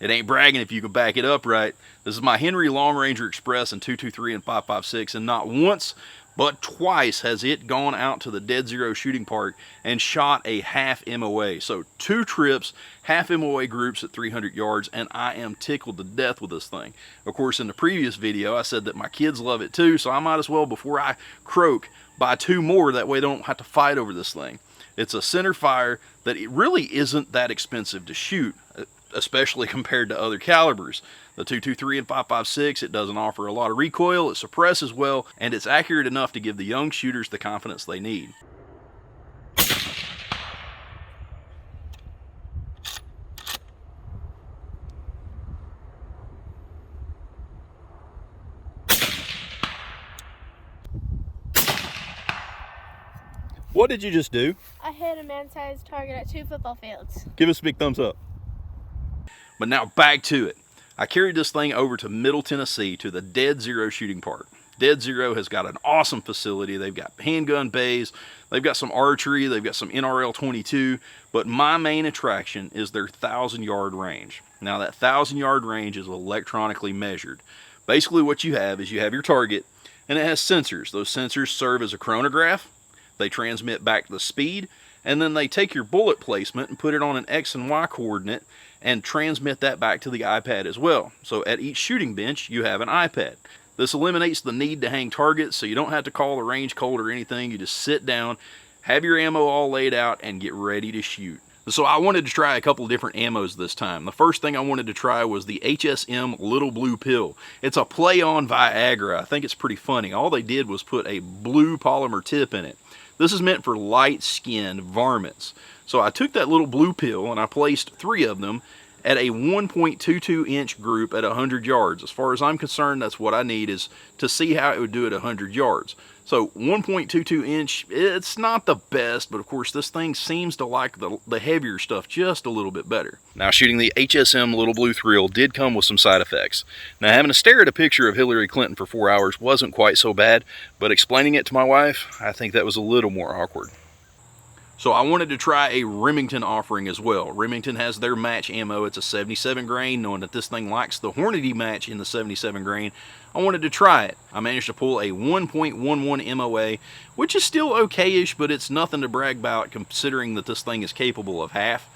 It ain't bragging if you can back it up right. This is my Henry Long Ranger Express in 223 and 5.56, and not once but twice has it gone out to the Dead Zero shooting park and shot a half MOA. So 2 trips, half MOA groups at 300 yards, and I am tickled to death with this thing. Of course, in the previous video, I said that my kids love it too, so I might as well, before I croak, buy 2 more. That way they don't have to fight over this thing. It's a center fire that it really isn't that expensive to shoot, especially compared to other calibers. The 223 and 5.56, it doesn't offer a lot of recoil, it suppresses well, and it's accurate enough to give the young shooters the confidence they need. What did you just do? I hit a man-sized target at 2 football fields. Give us a big thumbs up. But now back to it. I carried this thing over to Middle Tennessee to the Dead Zero shooting park. Dead Zero has got an awesome facility. They've got handgun bays, they've got some archery, they've got some NRL 22, but my main attraction is their 1,000-yard range. Now that 1,000-yard range is electronically measured. Basically what you have is you have your target, and it has sensors. Those sensors serve as a chronograph. They transmit back the speed, and then they take your bullet placement and put it on an X and Y coordinate and transmit that back to the iPad as well. So at each shooting bench, you have an iPad. This eliminates the need to hang targets, so you don't have to call the range code or anything. You just sit down, have your ammo all laid out, and get ready to shoot. So I wanted to try a couple of different ammos this time. The first thing I wanted to try was the HSM Little Blue Pill. It's a play on Viagra. I think it's pretty funny. All they did was put a blue polymer tip in it. This is meant for light-skinned varmints. So I took that little blue pill and I placed 3 of them at a 1.22 inch group at 100 yards. As far as I'm concerned, that's what I need, is to see how it would do at 100 yards. So 1.22 inch, it's not the best, but of course this thing seems to like the heavier stuff just a little bit better. Now shooting the HSM Little Blue Thrill did come with some side effects. Now having to stare at a picture of Hillary Clinton for 4 hours wasn't quite so bad, but explaining it to my wife, I think that was a little more awkward. So I wanted to try a Remington offering as well. Remington has their match ammo. It's a 77 grain. Knowing that this thing likes the Hornady match in the 77 grain, I wanted to try it. I managed to pull a 1.11 MOA, which is still okay-ish, but it's nothing to brag about considering that this thing is capable of half.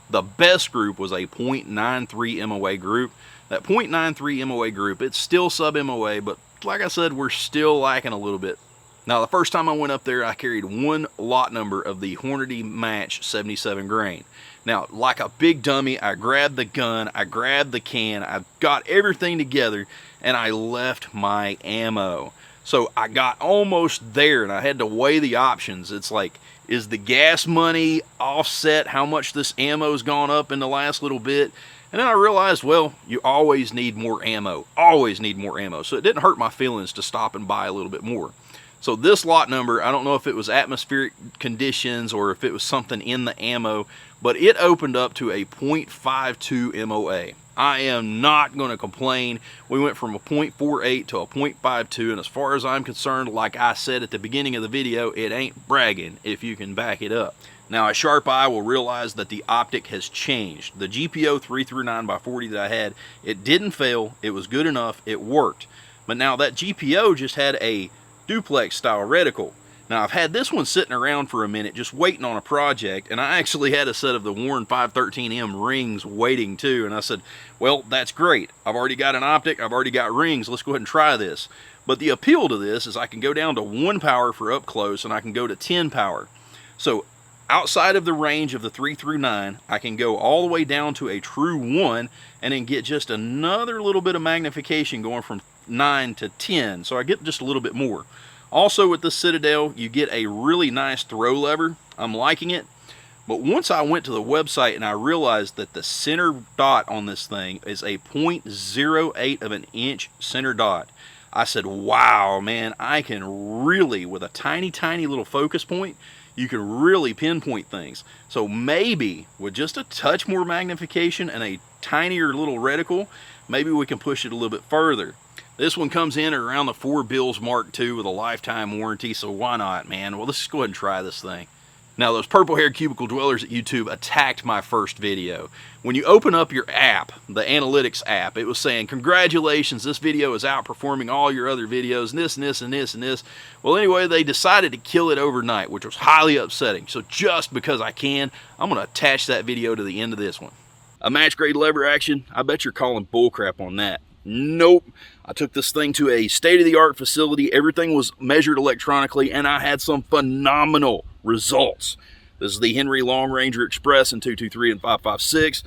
The best group was a .93 MOA group. That .93 MOA group, it's still sub-MOA, but like I said, we're still lacking a little bit. Now, the first time I went up there, I carried 1 lot number of the Hornady match 77 grain. Now, like a big dummy, I grabbed the gun, I grabbed the can, I got everything together, and I left my ammo. So I got almost there, and I had to weigh the options. It's like, is the gas money offset how much this ammo's gone up in the last little bit? And then I realized, well, you always need more ammo. Always need more ammo. So it didn't hurt my feelings to stop and buy a little bit more. So this lot number, I don't know if it was atmospheric conditions or if it was something in the ammo, but it opened up to a .52 MOA. I am not going to complain. We went from a .48 to a .52, and as far as I'm concerned, like I said at the beginning of the video, it ain't bragging if you can back it up. Now, a sharp eye will realize that the optic has changed. The GPO 3-9x40 that I had, it didn't fail, it was good enough, it worked. But now that GPO just had a duplex style reticle. Now I've had this one sitting around for a minute just waiting on a project, and I actually had a set of the Warren 513M rings waiting too, and I said, well, that's great. I've already got an optic, I've already got rings, let's go ahead and try this. But the appeal to this is I can go down to 1 power for up close, and I can go to 10 power. So outside of the range of the 3-9, I can go all the way down to a true 1 and then get just another little bit of magnification going from 9 to 10, so I get just a little bit more. Also with the Citadel, you get a really nice throw lever. I'm liking it. But once I went to the website and I realized that the center dot on this thing is a .08 of an inch center dot, I said, wow, man, I can really, with a tiny, tiny little focus point, you can really pinpoint things. So maybe with just a touch more magnification and a tinier little reticle, maybe we can push it a little bit further. This one comes in at around the 4 bills Mark II with a lifetime warranty, so why not, man? Well, let's just go ahead and try this thing. Now, those purple-haired cubicle dwellers at YouTube attacked my first video. When you open up your app, the analytics app, it was saying, congratulations, this video is outperforming all your other videos, and this, and this, and this, and this. Well, anyway, they decided to kill it overnight, which was highly upsetting. So just because I can, I'm going to attach that video to the end of this one. A match-grade lever action, I bet you're calling bullcrap on that. Nope. I took this thing to a state-of-the-art facility. Everything was measured electronically, and I had some phenomenal results. This is the Henry Long Ranger Express in 223 and 556.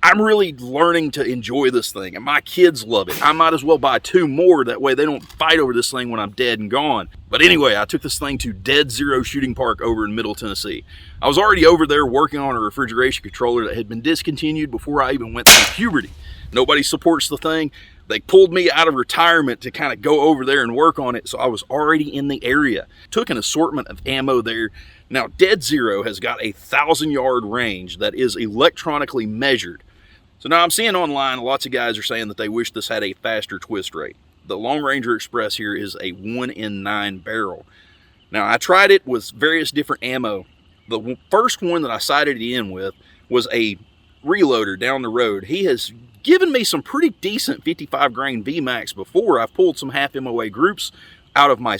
I'm really learning to enjoy this thing, and my kids love it. I might as well buy 2 more, that way they don't fight over this thing when I'm dead and gone. But anyway, I took this thing to Dead Zero Shooting Park over in Middle Tennessee. I was already over there working on a refrigeration controller that had been discontinued before I even went through puberty. Nobody supports the thing. They pulled me out of retirement to kind of go over there and work on it, so I was already in the area. Took an assortment of ammo there. Now, Dead Zero has got a 1,000-yard range that is electronically measured. So now I'm seeing online, lots of guys are saying that they wish this had a faster twist rate. The Long Ranger Express here is a 1 in 9 barrel. Now, I tried it with various different ammo. The first one that I sighted it in with was a reloader down the road. He has given me some pretty decent 55 grain VMAX before. I've pulled some half MOA groups out of my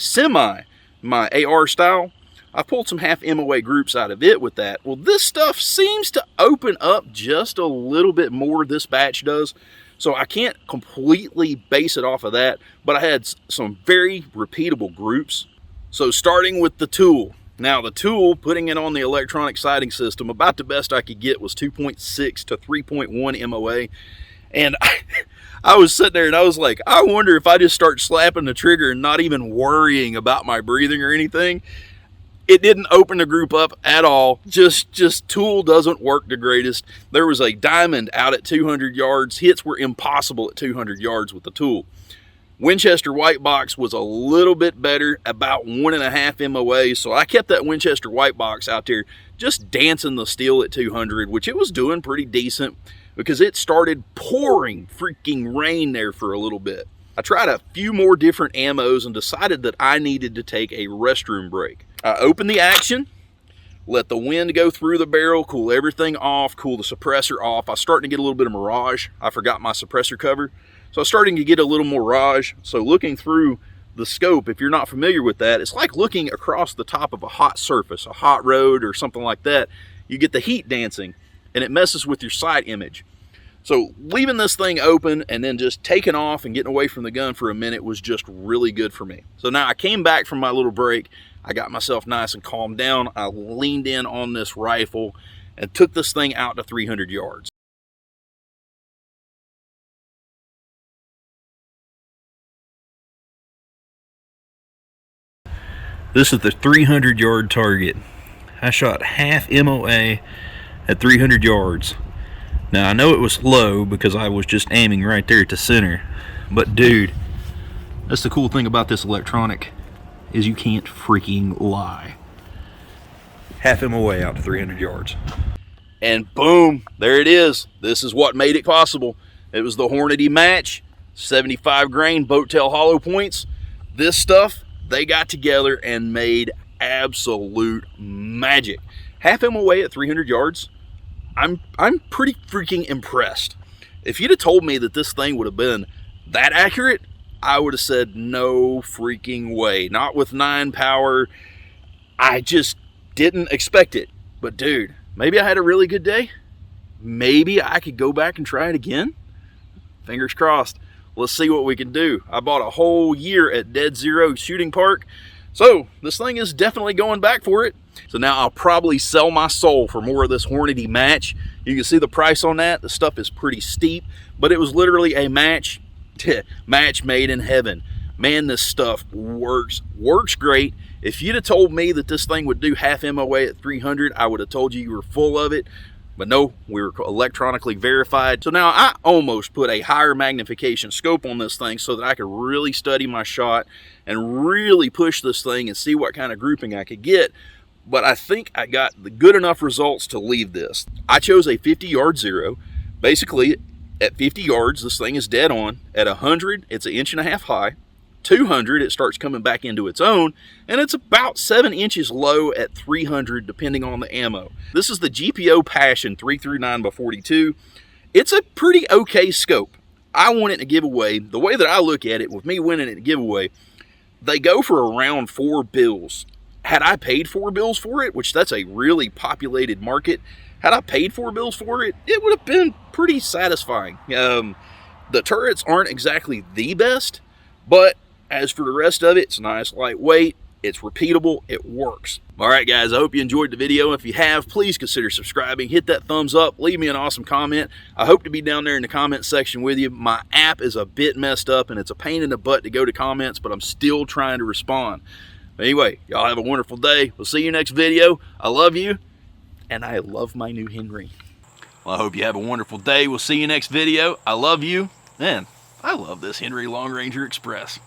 my AR style. I've pulled some half MOA groups out of it with that. Well, this stuff seems to open up just a little bit more, this batch does. So I can't completely base it off of that, but I had some very repeatable groups. So starting with the tool. Now the tool, putting it on the electronic sighting system, about the best I could get was 2.6 to 3.1 MOA. And I was sitting there and I was like, I wonder if I just start slapping the trigger and not even worrying about my breathing or anything. It didn't open the group up at all. Just tool doesn't work the greatest. There was a diamond out at 200 yards. Hits were impossible at 200 yards with the tool. Winchester white box was a little bit better, about 1.5 MOA. So I kept that Winchester white box out there just dancing the steel at 200, which it was doing pretty decent, because it started pouring freaking rain there for a little bit. I tried a few more different ammos and decided that I needed to take a restroom break. I opened the action, let the wind go through the barrel, cool everything off, cool the suppressor off. I was starting to get a little bit of mirage. I forgot my suppressor cover. So I was starting to get a little mirage. So looking through the scope, if you're not familiar with that, it's like looking across the top of a hot surface, a hot road or something like that. You get the heat dancing and it messes with your sight image. So leaving this thing open and then just taking off and getting away from the gun for a minute was just really good for me. So now I came back from my little break. I got myself nice and calmed down. I leaned in on this rifle and took this thing out to 300 yards. This is the 300-yard target. I shot half MOA at 300 yards. Now, I know it was low because I was just aiming right there at the center. But dude, that's the cool thing about this electronic, is you can't freaking lie. Half MOA out to 300 yards. And boom, there it is. This is what made it possible. It was the Hornady match, 75 grain boat tail hollow points. This stuff, they got together and made absolute magic. Half MOA at 300 yards. I'm pretty freaking impressed. If you'd have told me that this thing would have been that accurate, I would have said no freaking way. Not with 9 power. I just didn't expect it. But dude, maybe I had a really good day. Maybe I could go back and try it again. Fingers crossed. Let's see what we can do. I bought a whole year at Dead Zero Shooting Park. So this thing is definitely going back for it. So now I'll probably sell my soul for more of this Hornady match. You can see the price on that. The stuff is pretty steep, but it was literally a match made in heaven. Man, this stuff works great. If you'd have told me that this thing would do half MOA at 300, I would have told you were full of it. But no, we were electronically verified. So now I almost put a higher magnification scope on this thing so that I could really study my shot and really push this thing and see what kind of grouping I could get. But I think I got the good enough results to leave this. I chose a 50-yard zero. Basically, at 50 yards, this thing is dead on. At 100, it's 1.5 inches high. 200, it starts coming back into its own, and it's about 7 inches low at 300, depending on the ammo. This is the GPO Passion 339x42. It's a pretty okay scope. I want it to give away. The way that I look at it, with me winning it to giveaway, they go for around $4 Had I paid $4 for it, which that's a really populated market, had I paid $4 for it, it would have been pretty satisfying. The turrets aren't exactly the best, but as for the rest of it, it's nice, lightweight, it's repeatable, it works. All right, guys, I hope you enjoyed the video. If you have, please consider subscribing, hit that thumbs up, leave me an awesome comment. I hope to be down there in the comment section with you. My app is a bit messed up, and it's a pain in the butt to go to comments, but I'm still trying to respond. Anyway, y'all have a wonderful day. We'll see you next video. I love you, and I love my new Henry. Well, I hope you have a wonderful day. We'll see you next video. I love you, and I love this Henry Long Ranger Express.